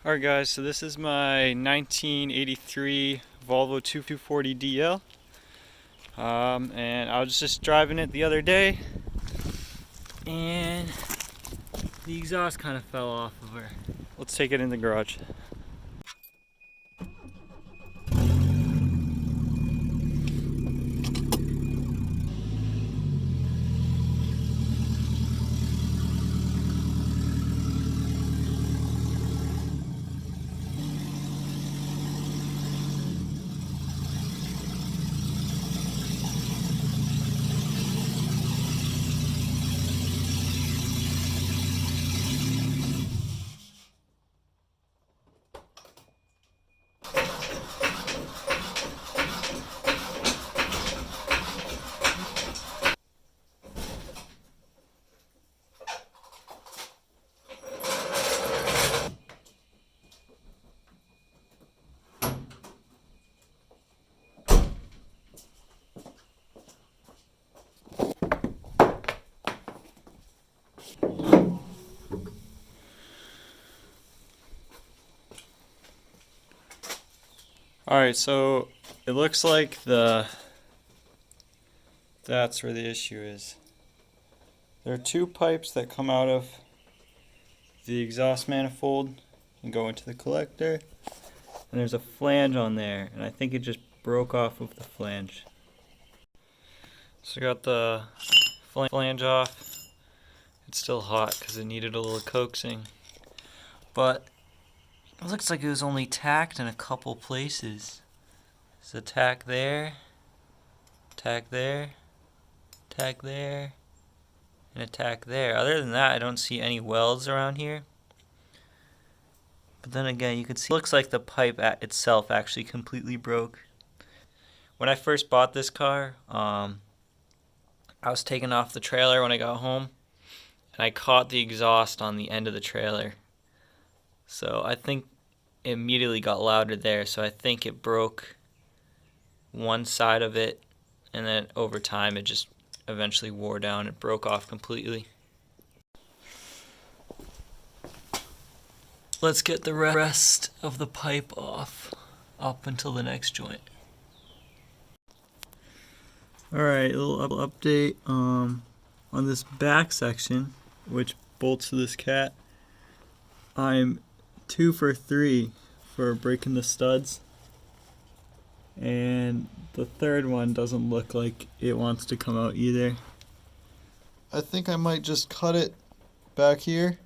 Alright guys, so this is my 1983 Volvo 240 DL. And I was just driving it the other day and the exhaust kind of fell off of her. Let's take it in the garage. Alright, so it looks like that's where the issue is. There are two pipes that come out of the exhaust manifold and go into the collector. And there's a flange on there, and I think it just broke off of the flange. So I got the flange off. It's still hot because it needed a little coaxing. But it looks like it was only tacked in a couple places. There's a tack there, tack there, tack there, and a tack there. Other than that, I don't see any welds around here. But then again, you can see it looks like the pipe itself actually completely broke. When I first bought this car, I was taking off the trailer when I got home, and I caught the exhaust on the end of the trailer. So I think it immediately got louder there, so I think it broke one side of it, and then over time it just eventually wore down. It broke off completely. Let's get the rest of the pipe off up until the next joint. Alright, a little update on this back section, which bolts to this cat. I'm 2 for 3 for breaking the studs, and the third one doesn't look like it wants to come out either. I think I might just cut it back here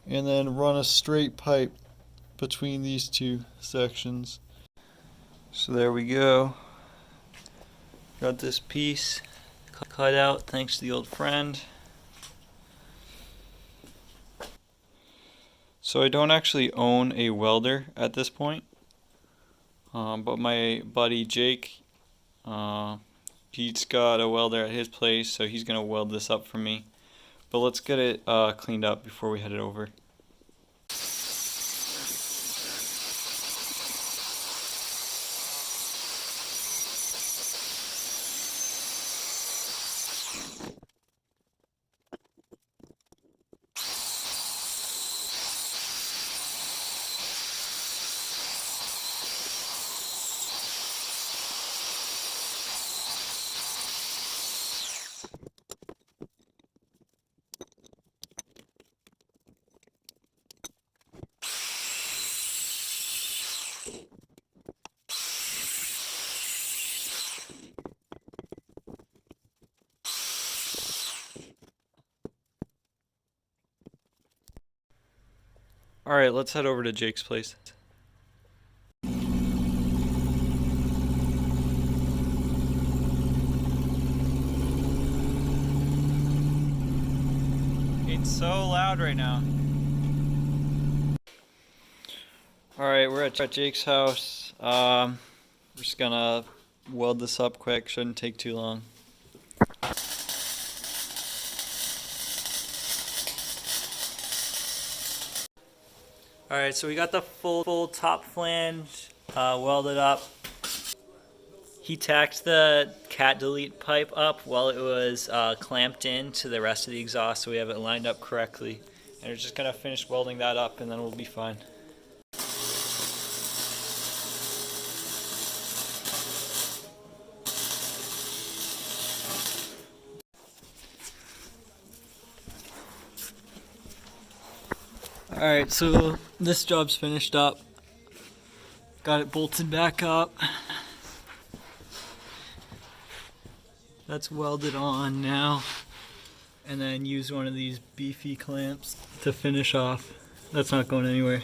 and then run a straight pipe between these two sections. So there we go. Got this piece cut out thanks to the old friend. So I don't actually own a welder at this point, but my buddy Jake, he's got a welder at his place, so he's gonna weld this up for me. But let's get it cleaned up before we head it over. Alright, let's head over to Jake's place. It's so loud right now. Alright, we're at Jake's house. We're just gonna weld this up quick, shouldn't take too long. Alright, so we got the full top flange welded up. He tacked the cat delete pipe up while it was clamped in to the rest of the exhaust, so we have it lined up correctly. And we're just gonna finish welding that up and then we'll be fine. Alright, so this job's finished up. Got it bolted back up. That's welded on now. And then use one of these beefy clamps to finish off. That's not going anywhere.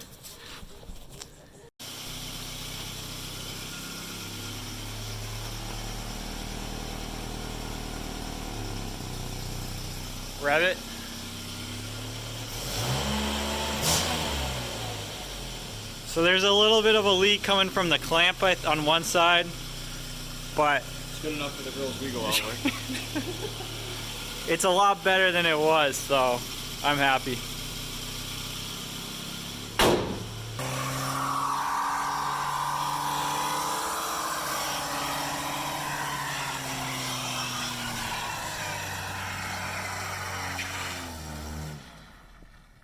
Rev it. So there's a little bit of a leak coming from the clamp on one side, but it's good enough for the girls we go out with. It's a lot better than it was, so I'm happy.